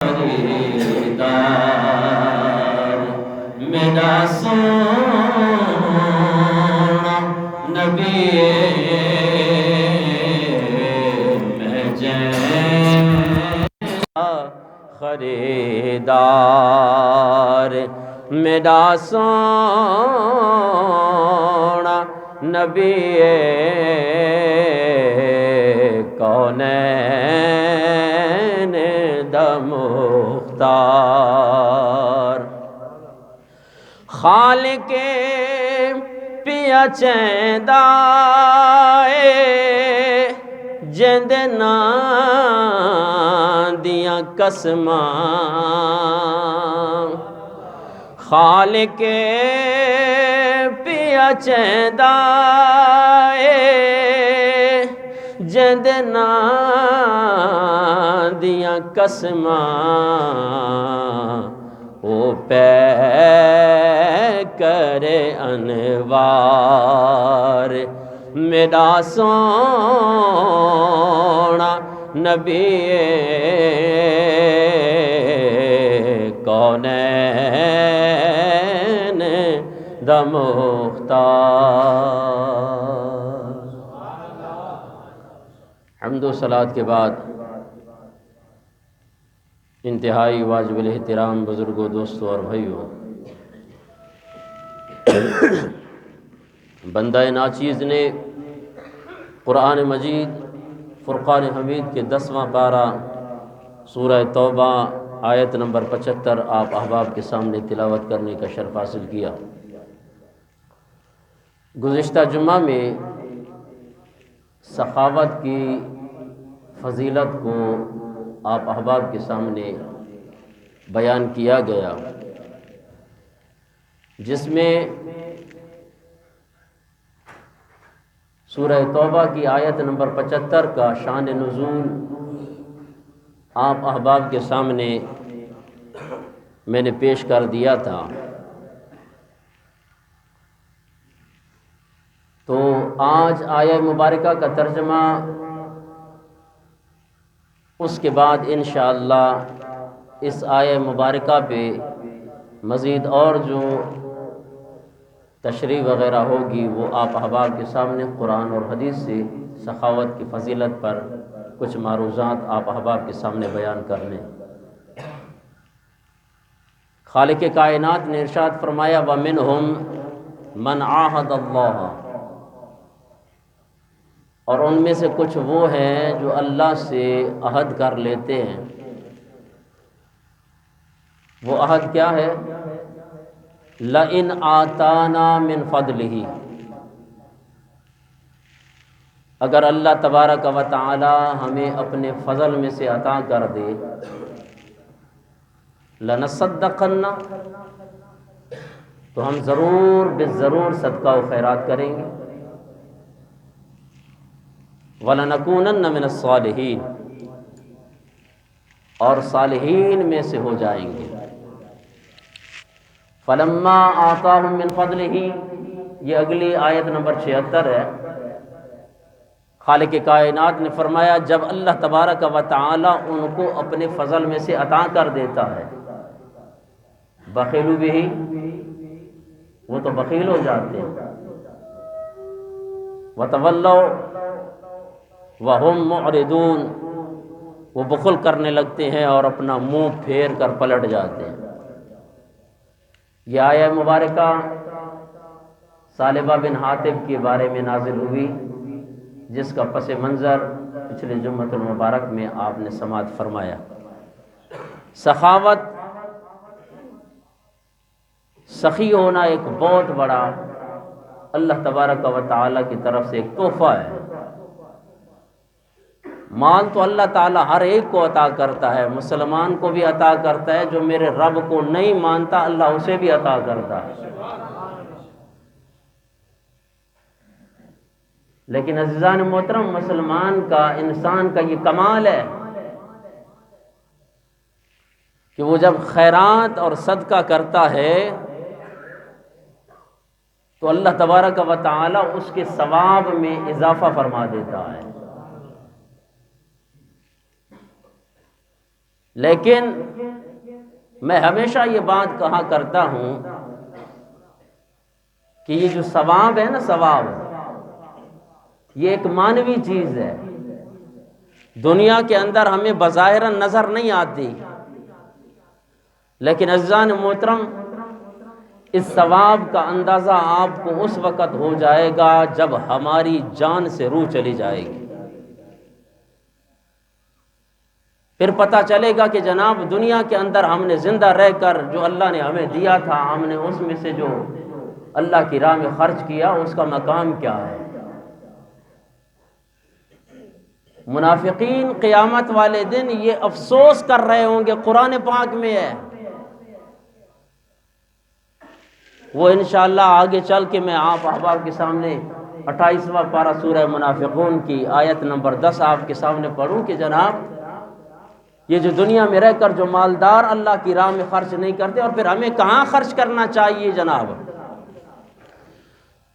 خریدار میرا سونا نبی میں جان خریدار میرا سونا نبی کونین دمختار خالق پیا چیندائے جند نان دیاں قسماں خالق پیا چیندائے جند نان دیاں قسماں او پہ کرے انوار میرا سونا نبی کونین دا مختار۔ حمد و صلوات کے بعد انتہائی واجب الاحترام بزرگوں، دوستوں اور بھائیوں، بندہ ناچیز نے قرآن مجید فرقان حمید کے 10واں پارہ سورہ توبہ آیت نمبر 75 آپ احباب کے سامنے تلاوت کرنے کا شرف حاصل کیا۔ گزشتہ جمعہ میں سخاوت کی فضیلت کو آپ احباب کے سامنے بیان کیا گیا، جس میں سورہ توبہ کی آیت نمبر 75 کا شان نزول آپ احباب کے سامنے میں نے پیش کر دیا تھا۔ تو آج آیہ مبارکہ کا ترجمہ، اس کے بعد انشاءاللہ اس آیہ مبارکہ پہ مزید اور جو تشریح وغیرہ ہوگی وہ آپ احباب کے سامنے قرآن اور حدیث سے سخاوت کی فضیلت پر کچھ معروضات آپ احباب کے سامنے بیان کرنے۔ خالق کائنات نے ارشاد فرمایا وَمِنْهُمْ مَنْ عَاهَدَ اللَّهَ، اور ان میں سے کچھ وہ ہیں جو اللہ سے عہد کر لیتے ہیں۔ وہ عہد کیا ہے؟ لَإِنْ آتَانَا مِنْ فَضْلِهِ، اگر اللہ تبارک و تعالی ہمیں اپنے فضل میں سے عطا کر دے، لَنَصَدَّقَنَّ، تو ہم ضرور بالضرور صدقہ و خیرات کریں گے، وَلَنَكُونَنَّ مِنَ الصَّالِحِينَ، اور صالحین میں سے ہو جائیں گے۔ فَلَمَّا آتَاهُم مِّن فَضْلِهِ، یہ اگلی آیت نمبر 76 ہے۔ خالق کائنات نے فرمایا جب اللہ تبارک و تعالی ان کو اپنے فضل میں سے عطا کر دیتا ہے، بخیلوا بہ، وہ تو بخیل ہو جاتے ہیں، وتولوا وہم معرضون، وہ بخل کرنے لگتے ہیں اور اپنا منہ پھیر کر پلٹ جاتے ہیں۔ یہ آیہ مبارکہ ثعلبہ بن حاطب کے بارے میں نازل ہوئی، جس کا پس منظر پچھلے جمعۃ المبارک میں آپ نے سماعت فرمایا۔ سخاوت، سخی ہونا ایک بہت بڑا اللہ تبارک و تعالی کی طرف سے ایک تحفہ ہے۔ مال تو اللہ تعالیٰ ہر ایک کو عطا کرتا ہے، مسلمان کو بھی عطا کرتا ہے، جو میرے رب کو نہیں مانتا اللہ اسے بھی عطا کرتا ہے۔ لیکن عزیزان محترم، مسلمان کا، انسان کا یہ کمال ہے کہ وہ جب خیرات اور صدقہ کرتا ہے تو اللہ تبارک و تعالی اس کے ثواب میں اضافہ فرما دیتا ہے۔ لیکن میں ہمیشہ یہ بات کہا کرتا ہوں کہ یہ جو ثواب ہے نا، ثواب یہ ایک معنوی چیز ہے، دنیا کے اندر ہمیں بظاہر نظر نہیں آتی، لیکن عزیزان محترم اس ثواب کا اندازہ آپ کو اس وقت ہو جائے گا جب ہماری جان سے روح چلی جائے گی، پھر پتہ چلے گا کہ جناب دنیا کے اندر ہم نے زندہ رہ کر جو اللہ نے ہمیں دیا تھا، ہم نے اس میں سے جو اللہ کی راہ میں خرچ کیا اس کا مقام کیا ہے۔ منافقین قیامت والے دن یہ افسوس کر رہے ہوں گے، قرآن پاک میں ہے، وہ انشاءاللہ آگے چل کے میں آپ احباب کے سامنے 28واں پارہ سورہ منافقون کی آیت نمبر 10 آپ کے سامنے پڑھوں کہ جناب یہ جو دنیا میں رہ کر جو مالدار اللہ کی راہ میں خرچ نہیں کرتے، اور پھر ہمیں کہاں خرچ کرنا چاہیے جناب۔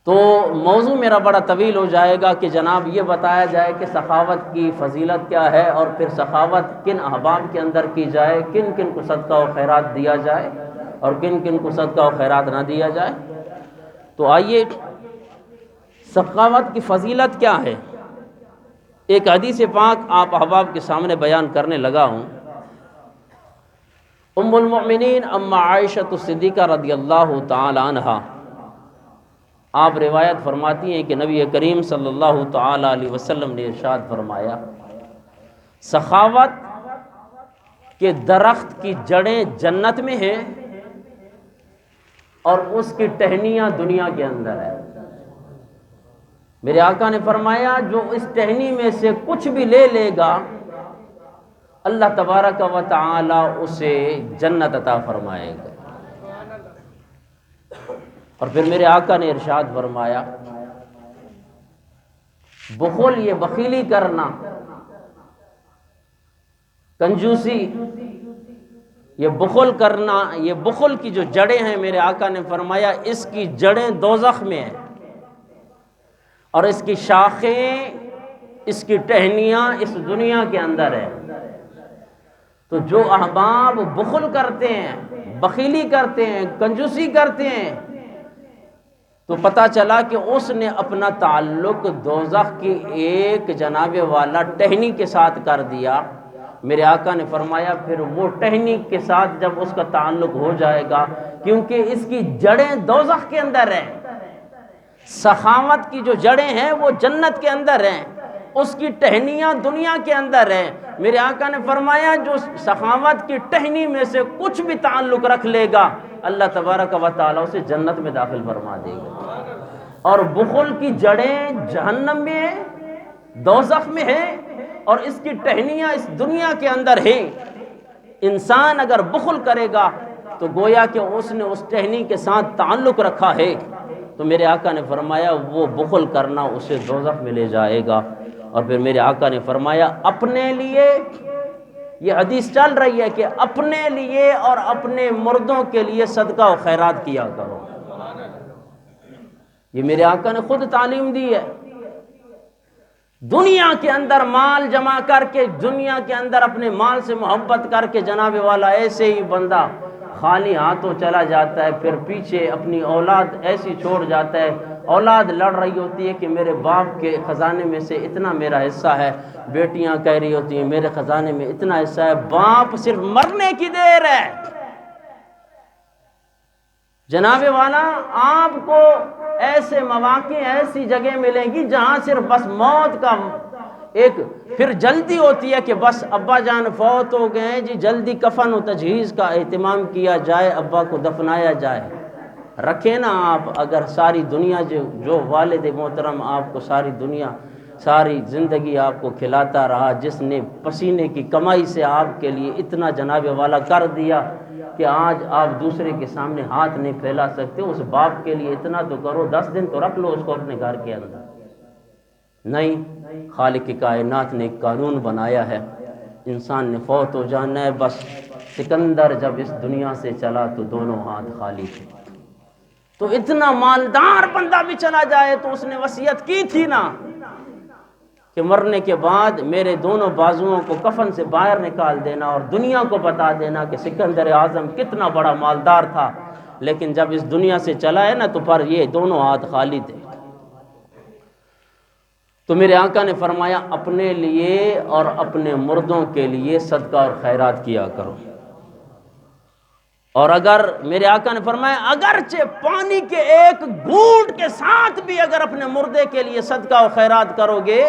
تو موضوع میرا بڑا طویل ہو جائے گا کہ جناب یہ بتایا جائے کہ سخاوت کی فضیلت کیا ہے، اور پھر سخاوت کن احباب کے اندر کی جائے، کن کن کو صدقہ و خیرات دیا جائے اور کن کن کو صدقہ و خیرات نہ دیا جائے۔ تو آئیے سخاوت کی فضیلت کیا ہے، ایک حدیث پاک آپ احباب کے سامنے بیان کرنے لگا ہوں۔ ام المؤمنین ام عائشہ صدیقہ رضی اللہ تعالی عنہا آپ روایت فرماتی ہیں کہ نبی کریم صلی اللہ تعالی علیہ وسلم نے ارشاد فرمایا، سخاوت کے درخت کی جڑیں جنت میں ہیں اور اس کی ٹہنیاں دنیا کے اندر ہے۔ میرے آقا نے فرمایا جو اس ٹہنی میں سے کچھ بھی لے لے گا اللہ تبارک و تعالی اسے جنت عطا فرمائے گا۔ اور پھر میرے آقا نے ارشاد فرمایا، بخل، یہ بخیلی کرنا، کنجوسی، یہ بخل کرنا، یہ بخل کی جو جڑیں ہیں میرے آقا نے فرمایا اس کی جڑیں دوزخ میں ہیں، اور اس کی شاخیں، اس کی ٹہنیاں اس دنیا کے اندر ہے۔ تو جو احباب بخل کرتے ہیں، بخیلی کرتے ہیں، کنجوسی کرتے ہیں، تو پتہ چلا کہ اس نے اپنا تعلق دوزخ کی ایک جناب والا ٹہنی کے ساتھ کر دیا۔ میرے آقا نے فرمایا پھر وہ ٹہنی کے ساتھ جب اس کا تعلق ہو جائے گا، کیونکہ اس کی جڑیں دوزخ کے اندر ہیں، سخاوت کی جو جڑیں ہیں وہ جنت کے اندر ہیں، اس کی ٹہنیاں دنیا کے اندر ہیں۔ میرے آقا نے فرمایا جو سخاوت کی ٹہنی میں سے کچھ بھی تعلق رکھ لے گا اللہ تبارک و تعالیٰ اسے جنت میں داخل فرما دے گا، اور بخل کی جڑیں جہنم میں ہیں، دوزخ میں ہیں، اور اس کی ٹہنیاں اس دنیا کے اندر ہیں۔ انسان اگر بخل کرے گا تو گویا کہ اس نے اس ٹہنی کے ساتھ تعلق رکھا ہے، تو میرے آقا نے فرمایا وہ بخل کرنا اسے دوزخ میں لے جائے گا۔ اور پھر میرے آقا نے فرمایا اپنے لیے، یہ حدیث چل رہی ہے کہ اپنے لیے اور اپنے مردوں کے لیے صدقہ و خیرات کیا کرو، یہ میرے آقا نے خود تعلیم دی ہے۔ دنیا کے اندر مال جمع کر کے، دنیا کے اندر اپنے مال سے محبت کر کے جناب والا ایسے ہی بندہ خالی ہاتھوں چلا جاتا ہے، پھر پیچھے اپنی اولاد ایسی چھوڑ جاتا ہے، اولاد لڑ رہی ہوتی ہے کہ میرے باپ کے خزانے میں سے اتنا میرا حصہ ہے، بیٹیاں کہہ رہی ہوتی ہیں میرے خزانے میں اتنا حصہ ہے، باپ صرف مرنے کی دیر ہے۔ جناب والا آپ کو ایسے مواقع، ایسی جگہ ملیں گی جہاں صرف بس موت کا ایک پھر جلدی ہوتی ہے کہ بس ابا جان فوت ہو گئے ہیں جی، جلدی کفن و تجہیز کا اہتمام کیا جائے، ابا کو دفنایا جائے۔ رکھیں نا آپ، اگر ساری دنیا جو والد محترم آپ کو ساری دنیا ساری زندگی آپ کو کھلاتا رہا، جس نے پسینے کی کمائی سے آپ کے لیے اتنا جناب والا کر دیا کہ آج آپ دوسرے کے سامنے ہاتھ نہیں پھیلا سکتے، اس باپ کے لیے اتنا تو کرو، 10 دن تو رکھ لو اس کو اپنے گھر کے اندر۔ نہیں، خالق کائنات نے ایک قانون بنایا ہے، انسان نے فوت ہو جانا ہے، بس سکندر جب اس دنیا سے چلا تو دونوں ہاتھ خالی تھے۔ تو اتنا مالدار بندہ بھی چلا جائے تو اس نے وصیت کی تھی نا، کہ مرنے کے بعد میرے دونوں بازوؤں کو کفن سے باہر نکال دینا اور دنیا کو بتا دینا کہ سکندر اعظم کتنا بڑا مالدار تھا، لیکن جب اس دنیا سے چلا ہے نا تو پر یہ دونوں ہاتھ خالی تھے۔ تو میرے آقا نے فرمایا اپنے لیے اور اپنے مردوں کے لیے صدقہ اور خیرات کیا کرو۔ اور اگر میرے آقا نے فرمایا اگرچہ پانی کے ایک گھونٹ کے ساتھ بھی اگر اپنے مردے کے لیے صدقہ و خیرات کرو گے،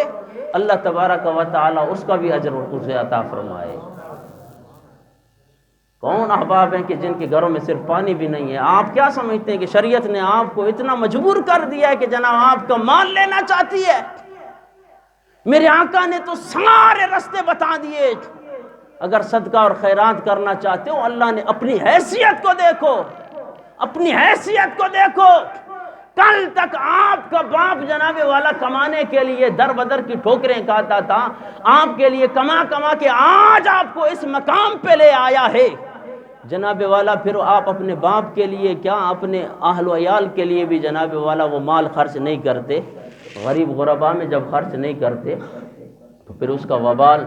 اللہ تبارک و تعالی اس کا بھی اجر اسے عطا فرمائے۔ کون احباب ہیں کہ جن کے گھروں میں صرف پانی بھی نہیں ہے؟ آپ کیا سمجھتے ہیں کہ شریعت نے آپ کو اتنا مجبور کر دیا ہے کہ جناب آپ کا مال لینا چاہتی ہے؟ میرے آقا نے تو سارے راستے بتا دیے۔ اگر صدقہ اور خیرات کرنا چاہتے ہو، اللہ نے اپنی حیثیت کو دیکھو، اپنی حیثیت کو دیکھو۔ کل تک آپ کا باپ جناب والا کمانے کے لیے در بدر کی ٹھوکریں کھاتا تھا، آپ کے لیے کما کما کے آج آپ کو اس مقام پہ لے آیا ہے جناب والا۔ پھر آپ اپنے باپ کے لیے کیا اپنے اہل و عیال کے لیے بھی جناب والا وہ مال خرچ نہیں کرتے؟ غریب غربا میں جب خرچ نہیں کرتے تو پھر اس کا وبال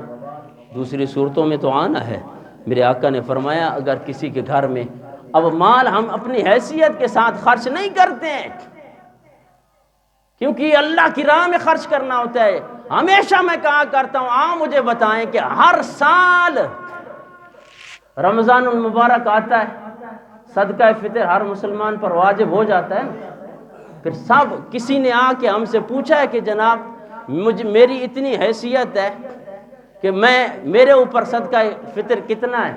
دوسری صورتوں میں تو آنا ہے۔ میرے آقا نے فرمایا اگر کسی کے گھر میں اب مال ہم اپنی حیثیت کے ساتھ خرچ نہیں کرتے ہیں، کیونکہ اللہ کی راہ میں خرچ کرنا ہوتا ہے۔ ہمیشہ میں کہا کرتا ہوں، مجھے بتائیں کہ ہر سال رمضان المبارک آتا ہے، صدقہ فطر ہر مسلمان پر واجب ہو جاتا ہے۔ پھر سب کسی نے آ کے ہم سے پوچھا ہے کہ جناب میری اتنی حیثیت ہے کہ میرے اوپر صدقہ فطر کتنا ہے؟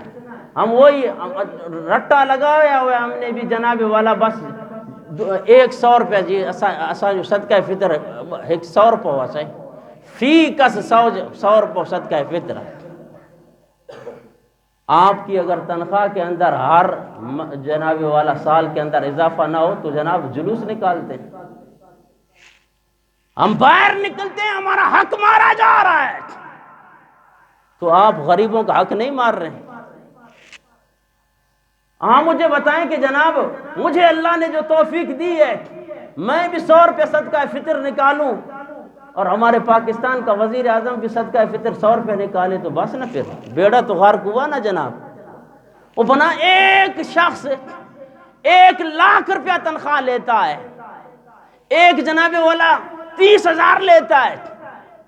ہم وہی رٹا لگایا ہوا ہم نے بھی جناب والا، بس 100 روپے جی اساں جو صدقہ فطر 100 روپے ہوا سائیں فی کس 100 روپے صدقہ فطر ہے۔ آپ کی اگر تنخواہ کے اندر ہر جناب والا سال کے اندر اضافہ نہ ہو تو جناب جلوس نکالتے ہیں، ہم باہر نکلتے ہیں، ہمارا حق مارا جا رہا ہے، تو آپ غریبوں کا حق نہیں مار رہے ہیں۔ مجھے بتائیں کہ جناب مجھے اللہ نے جو توفیق دی ہے میں بھی 100 روپے صدقہ فطر نکالوں اور ہمارے پاکستان کا وزیر اعظم بھی صدقہ فطر 100 روپے نکالے تو بس نا، پھر بیڑا تو غرق ہوا نا جناب۔ وہ بنا ایک شخص 1 لاکھ روپیہ تنخواہ لیتا ہے، ایک جناب والا 30,000 لیتا ہے،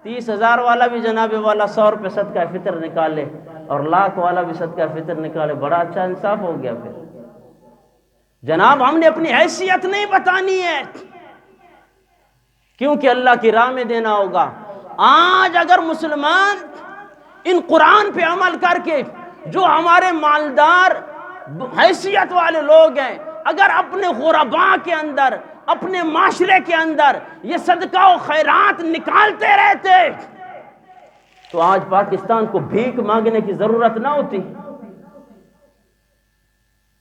30,000 والا بھی جناب والا 100 روپے صدقہ فطر نکالے اور لاکھ والا بھی صدقہ فطر نکالے، بڑا اچھا انصاف ہو گیا۔ پھر جناب ہم نے اپنی حیثیت نہیں بتانی ہے، کیونکہ اللہ کی راہ میں دینا ہوگا۔ آج اگر مسلمان ان قرآن پہ عمل کر کے جو ہمارے مالدار حیثیت والے لوگ ہیں، اگر اپنے غرباء کے اندر اپنے معاشرے کے اندر یہ صدقہ و خیرات نکالتے رہتے تو آج پاکستان کو بھیک مانگنے کی ضرورت نہ ہوتی۔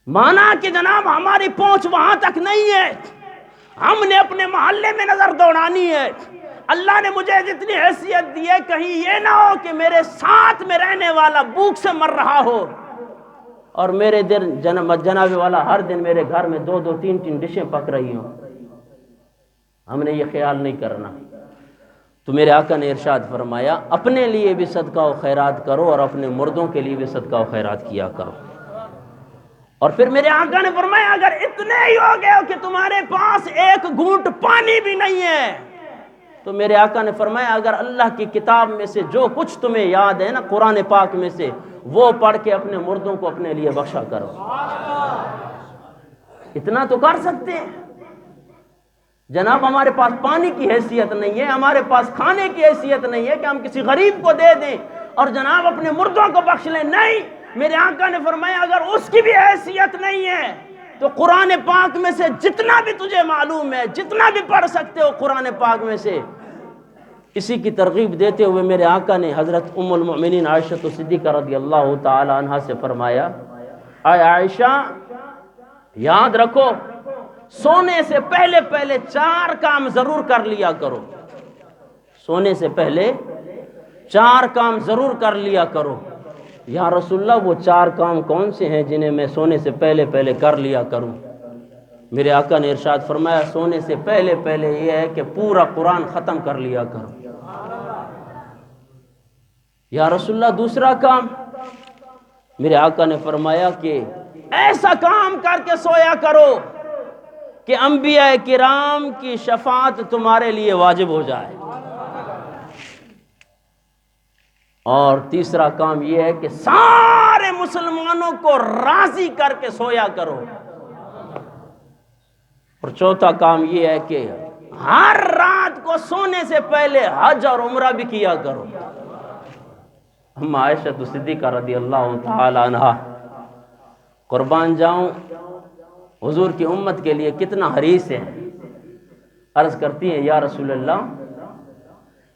مانا کہ جناب ہماری پہنچ وہاں تک نہیں ہے، ہم نے اپنے محلے میں نظر دوڑانی ہے۔ اللہ نے مجھے جتنی حیثیت دی ہے کہیں یہ نہ ہو کہ میرے ساتھ میں رہنے والا بھوک سے مر رہا ہو اور میرے دن جناب والا ہر دن میرے گھر میں 2-2 3-3 ڈشیں پک رہی ہوں۔ ہم نے یہ خیال نہیں کرنا۔ تو میرے آقا نے ارشاد فرمایا اپنے لیے بھی صدقہ و خیرات کرو اور اپنے مردوں کے لیے بھی صدقہ و خیرات کیا کرو۔ اور پھر میرے آقا نے فرمایا اگر اتنے ہی ہو گئے ہو کہ تمہارے پاس ایک گھونٹ پانی بھی نہیں ہے تو میرے آقا نے فرمایا اگر اللہ کی کتاب میں سے جو کچھ تمہیں یاد ہے نا قرآن پاک میں سے وہ پڑھ کے اپنے مردوں کو اپنے لیے بخشا کرو۔ اتنا تو کر سکتے ہیں جناب، ہمارے پاس پانی کی حیثیت نہیں ہے، ہمارے پاس کھانے کی حیثیت نہیں ہے کہ ہم کسی غریب کو دے دیں اور جناب اپنے مردوں کو بخش لیں، نہیں۔ میرے آقا نے فرمایا اگر اس کی بھی حیثیت نہیں ہے تو قرآن پاک میں سے جتنا بھی تجھے معلوم ہے، جتنا بھی پڑھ سکتے ہو قرآن پاک میں سے۔ اسی کی ترغیب دیتے ہوئے میرے آقا نے حضرت ام المؤمنین عائشہ صدیقہ رضی اللہ تعالی عنہا سے فرمایا اے عائشہ یاد رکھو سونے سے پہلے 4 کام ضرور کر لیا کرو، سونے سے پہلے 4 کام ضرور کر لیا کرو۔ یا رسول اللہ وہ 4 کام کون سے ہیں جنہیں میں سونے سے پہلے کر لیا کروں؟ میرے آقا نے ارشاد فرمایا سونے سے پہلے یہ ہے کہ پورا قرآن ختم کر لیا کرو۔ یا رسول اللہ دوسرا کام؟ میرے آقا نے فرمایا کہ ایسا کام کر کے سویا کرو کہ انبیاء کرام کی شفاعت تمہارے لیے واجب ہو جائے۔ اور تیسرا کام یہ ہے کہ سارے مسلمانوں کو راضی کر کے سویا کرو۔ اور چوتھا کام یہ ہے کہ ہر رات کو سونے سے پہلے حج اور عمرہ بھی کیا کرو۔ ہم عائشہ صدیقہ رضی اللہ تعالی عنہا قربان جاؤں حضور کی امت کے لیے کتنا حریص ہیں، عرض کرتی ہیں یا رسول اللہ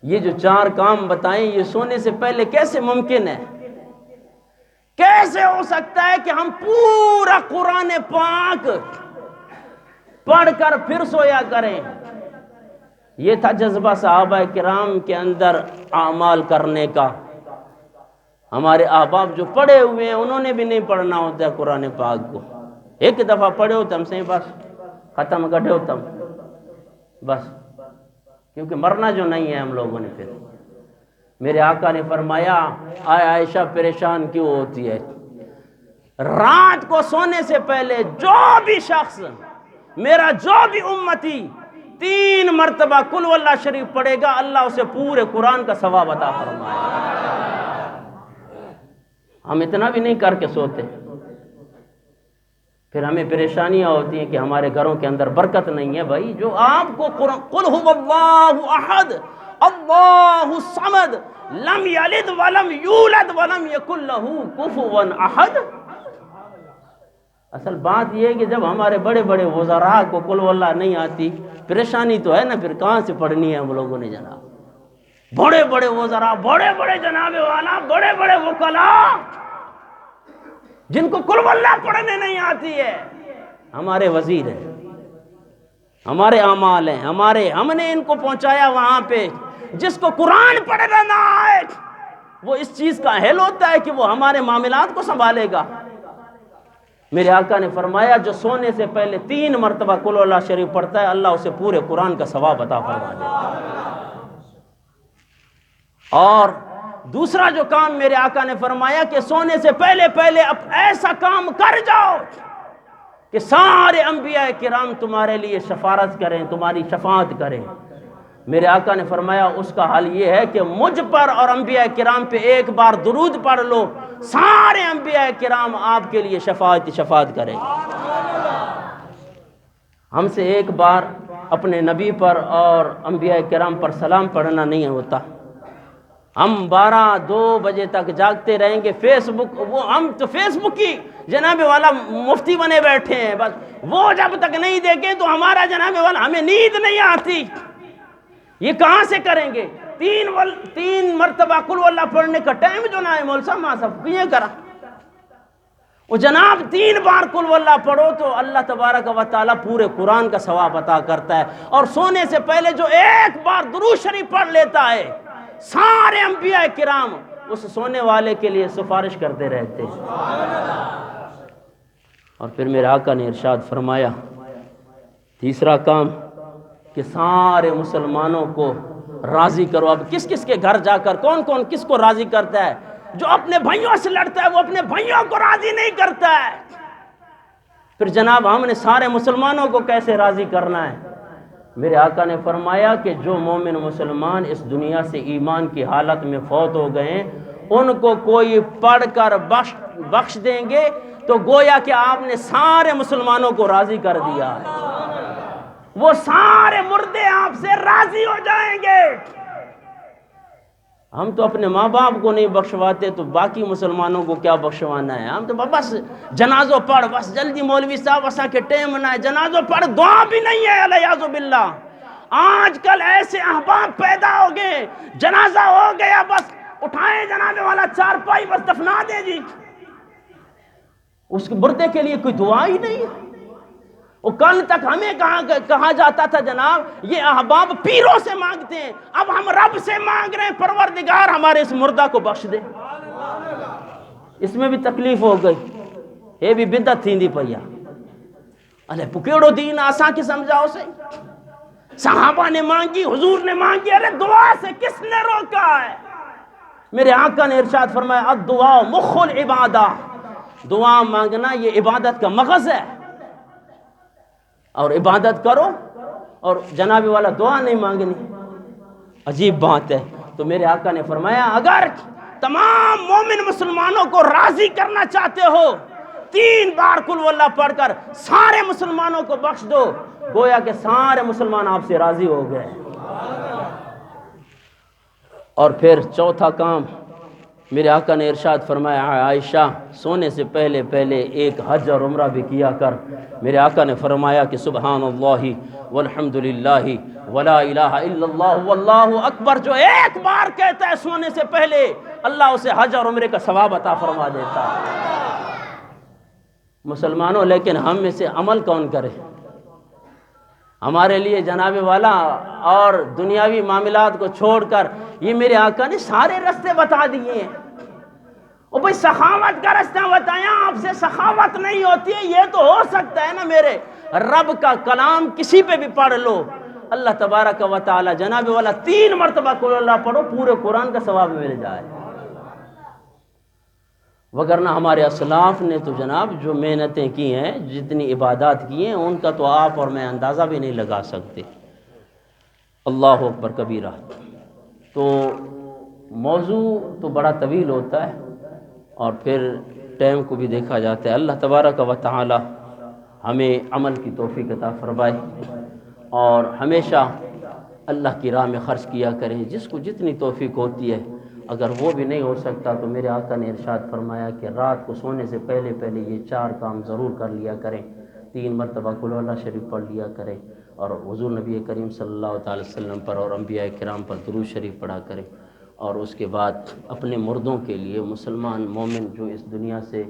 یہ جو 4 کام بتائیں یہ سونے سے پہلے کیسے ممکن ہے؟ کیسے ہو سکتا ہے کہ ہم پورا قرآن پاک پڑھ کر پھر سویا کریں؟ یہ تھا جذبہ صحابہ کرام کے اندر اعمال کرنے کا۔ ہمارے احباب جو پڑھے ہوئے ہیں انہوں نے بھی نہیں پڑھنا ہوتا ہے قرآن پاک کو، ایک دفعہ پڑھے ہوتا ہم سے بس ختم کٹے ہوتا بس، کیونکہ مرنا جو نہیں ہے ہم لوگوں نے۔ پھر میرے آقا نے فرمایا آئے عائشہ پریشان کیوں ہوتی ہے؟ رات کو سونے سے پہلے جو بھی شخص میرا جو بھی امتی 3 مرتبہ قل واللہ شریف پڑھے گا اللہ اسے پورے قرآن کا ثواب عطا فرمائے گا۔ ہم اتنا بھی نہیں کر کے سوتے، پھر ہمیں پریشانیاں ہوتی ہیں کہ ہمارے گھروں کے اندر برکت نہیں ہے۔ بھائی جو آپ کو قل هو اللہ احد اللہ الصمد لم یلد ولم یولد ولم یکن له کفوا احد، اصل بات یہ ہے کہ جب ہمارے بڑے بڑے وزراء کو قل واللہ نہیں آتی، پریشانی تو ہے نا، پھر کہاں سے پڑھنی ہے ہم لوگوں نے جناب؟ بڑے بڑے وزراء، بڑے بڑے جناب والا، بڑے بڑے وکلاء جن کو قل واللہ پڑھنے نہیں آتی ہے، ہمارے وزیر ہیں، ہمارے اعمال ہیں، ہم نے ان کو پہنچایا وہاں پہ۔ جس کو قرآن پڑھنا نہ آئے وہ اس چیز کا اہل ہوتا ہے کہ وہ ہمارے معاملات کو سنبھالے گا؟ میرے آقا نے فرمایا جو سونے سے پہلے 3 مرتبہ قل واللہ شریف پڑھتا ہے اللہ اسے پورے قرآن کا ثواب عطا فرما دے گا۔ اور دوسرا جو کام میرے آقا نے فرمایا کہ سونے سے پہلے اب ایسا کام کر جاؤ کہ سارے انبیاء کرام تمہارے لیے شفاعت کریں، تمہاری شفاعت کریں۔ میرے آقا نے فرمایا اس کا حل یہ ہے کہ مجھ پر اور انبیاء کرام پہ ایک بار درود پڑھ لو، سارے انبیاء کرام آپ کے لیے شفاعت کریں۔ ہم سے ایک بار اپنے نبی پر اور انبیاء کرام پر سلام پڑھنا نہیں ہوتا، ہم 12-2 بجے تک جاگتے رہیں گے۔ فیس بک، وہ ہم تو فیس بک کی جناب والا مفتی بنے بیٹھے ہیں، بس وہ جب تک نہیں دیکھیں تو ہمارا جناب والا ہمیں نیند نہیں آتی۔ یہ کہاں سے کریں گے؟ 3 مرتبہ قل واللہ پڑھنے کا ٹائم جو نہ ہے مول صاحب ماں صاحب کیے کرا، وہ جناب 3 بار قل واللہ پڑھو تو اللہ تبارک و تعالیٰ پورے قرآن کا ثواب عطا کرتا ہے۔ اور سونے سے پہلے جو ایک بار درود شریف پڑھ لیتا ہے سارے انبیاء کرام اس سونے والے کے لیے سفارش کرتے رہتے ہیں۔ اور پھر میرے آقا نے ارشاد فرمایا تیسرا کام کہ سارے مسلمانوں کو راضی کرو۔ اب کس کس کے گھر جا کر کون کون کس کو راضی کرتا ہے؟ جو اپنے بھائیوں سے لڑتا ہے وہ اپنے بھائیوں کو راضی نہیں کرتا ہے، پھر جناب ہم نے سارے مسلمانوں کو کیسے راضی کرنا ہے؟ میرے آقا نے فرمایا کہ جو مومن مسلمان اس دنیا سے ایمان کی حالت میں فوت ہو گئے ان کو کوئی پڑھ کر بخش دیں گے تو گویا کہ آپ نے سارے مسلمانوں کو راضی کر دیا ہے، وہ سارے مردے آپ سے راضی ہو جائیں گے۔ ہم تو اپنے ماں باپ کو نہیں بخشواتے تو باقی مسلمانوں کو کیا بخشوانا ہے؟ ہم تو بس جنازوں پڑھ، بس جلدی مولوی صاحب اسا کے ٹائم نہ ہے، جنازوں پڑھ، دعا بھی نہیں ہے الیاذ باللہ۔ آج کل ایسے احباب پیدا ہو گئے، جنازہ ہو گیا بس اٹھائیں جنازے والا چارپائی بس دفنا دے جی، اس مردے کے لیے کوئی دعا ہی نہیں ہے۔ وہ کل تک ہمیں کہا جاتا تھا جناب یہ احباب پیروں سے مانگتے ہیں، اب ہم رب سے مانگ رہے ہیں پروردگار ہمارے اس مردہ کو بخش دے۔ اس میں بھی تکلیف ہو گئی، یہ بھی بدعت تھیندی پیا الے پکیڑو دین آسان کی سمجھاؤ سے، صحابہ نے مانگی، حضور نے مانگی، ارے دعا سے کس نے روکا ہے؟ میرے آقا نے ارشاد فرمایا الدعاء مخ العبادہ، دعا مانگنا یہ عبادت کا مغز ہے، اور عبادت کرو اور جناب والا دعا نہیں مانگنی، عجیب بات ہے۔ تو میرے آقا نے فرمایا اگر تمام مومن مسلمانوں کو راضی کرنا چاہتے ہو 3 بار قل واللہ پڑھ کر سارے مسلمانوں کو بخش دو، گویا کہ سارے مسلمان آپ سے راضی ہو گئے۔ اور پھر چوتھا کام میرے آقا نے ارشاد فرمایا عائشہ سونے سے پہلے پہلے ایک حج اور عمرہ بھی کیا کر۔ میرے آقا نے فرمایا کہ سبحان اللہ والحمد للہ ولا الہ الا اللہ واللہ اکبر، جو ایک بار کہتا ہے سونے سے پہلے اللہ اسے حج اور عمرے کا ثواب عطا فرما دیتا ہے۔ مسلمانوں لیکن ہم میں سے عمل کون کرے؟ ہمارے لیے جناب والا اور دنیاوی معاملات کو چھوڑ کر یہ میرے آقا نے سارے رستے بتا دیے ہیں۔ اور بھئی سخاوت کا رستہ بتایا، آپ سے سخاوت نہیں ہوتی ہے، یہ تو ہو سکتا ہے نا میرے رب کا کلام کسی پہ بھی پڑھ لو، اللہ تبارک و تعالی جناب والا 3 مرتبہ قل اللہ پڑھو پورے قرآن کا ثواب مل جائے۔ وگرنہ ہمارے اسلاف نے تو جناب جو محنتیں کی ہیں، جتنی عبادات کی ہیں، ان کا تو آپ اور میں اندازہ بھی نہیں لگا سکتے۔ اللہ اکبر کبیرہ۔ تو موضوع تو بڑا طویل ہوتا ہے اور پھر ٹائم کو بھی دیکھا جاتا ہے۔ اللہ تبارک و تعالی ہمیں عمل کی توفیق عطا فرمائے اور ہمیشہ اللہ کی راہ میں خرچ کیا کریں، جس کو جتنی توفیق ہوتی ہے۔ اگر وہ بھی نہیں ہو سکتا تو میرے آقا نے ارشاد فرمایا کہ رات کو سونے سے پہلے پہلے یہ 4 کام ضرور کر لیا کریں۔ 3 مرتبہ قل اللہ شریف پڑھ لیا کریں اور حضور نبی کریم صلی اللہ تعالی وسلم پر اور انبیاء کرام پر درود شریف پڑھا کریں، اور اس کے بعد اپنے مردوں کے لیے مسلمان مومن جو اس دنیا سے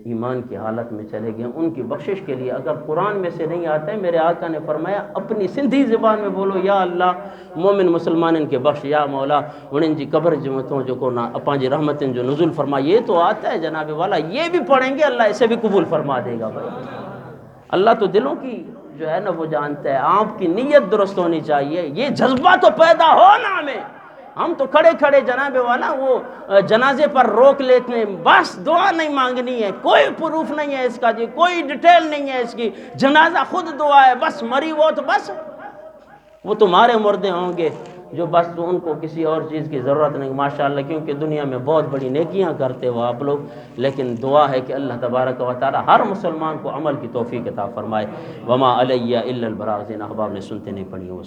ایمان کی حالت میں چلے گئے ان کی بخشش کے لیے اگر قرآن میں سے نہیں آتا ہے، میرے آقا نے فرمایا اپنی سندھی زبان میں بولو یا اللہ مومن مسلمان کے بخش، یا مولا انہیں جی قبر جمتوں جو کو اپانجی رحمتیں جو نزول فرما، یہ تو آتا ہے جناب والا، یہ بھی پڑھیں گے اللہ اسے بھی قبول فرما دے گا۔ بھائی اللہ تو دلوں کی جو ہے نا وہ جانتا ہے، آپ کی نیت درست ہونی چاہیے، یہ جذبہ تو پیدا ہو نا ہمیں۔ ہم تو کھڑے کھڑے جناب والا وہ جنازے پر روک لیتے ہیں، بس دعا نہیں مانگنی ہے، کوئی پروف نہیں ہے اس کا جی، کوئی ڈیٹیل نہیں ہے اس کی، جنازہ خود دعا ہے، بس مری وہ تو بس وہ تمہارے مردے ہوں گے جو بس ان کو کسی اور چیز کی ضرورت نہیں، ماشاءاللہ، کیونکہ دنیا میں بہت بڑی نیکیاں کرتے ہو آپ لوگ، لیکن دعا ہے کہ اللہ تبارک و تعالی ہر مسلمان کو عمل کی توفیق عطا فرمائے۔ وما علیہ الا البلاغ، احباب نے سنتے نہیں پڑھی ہو۔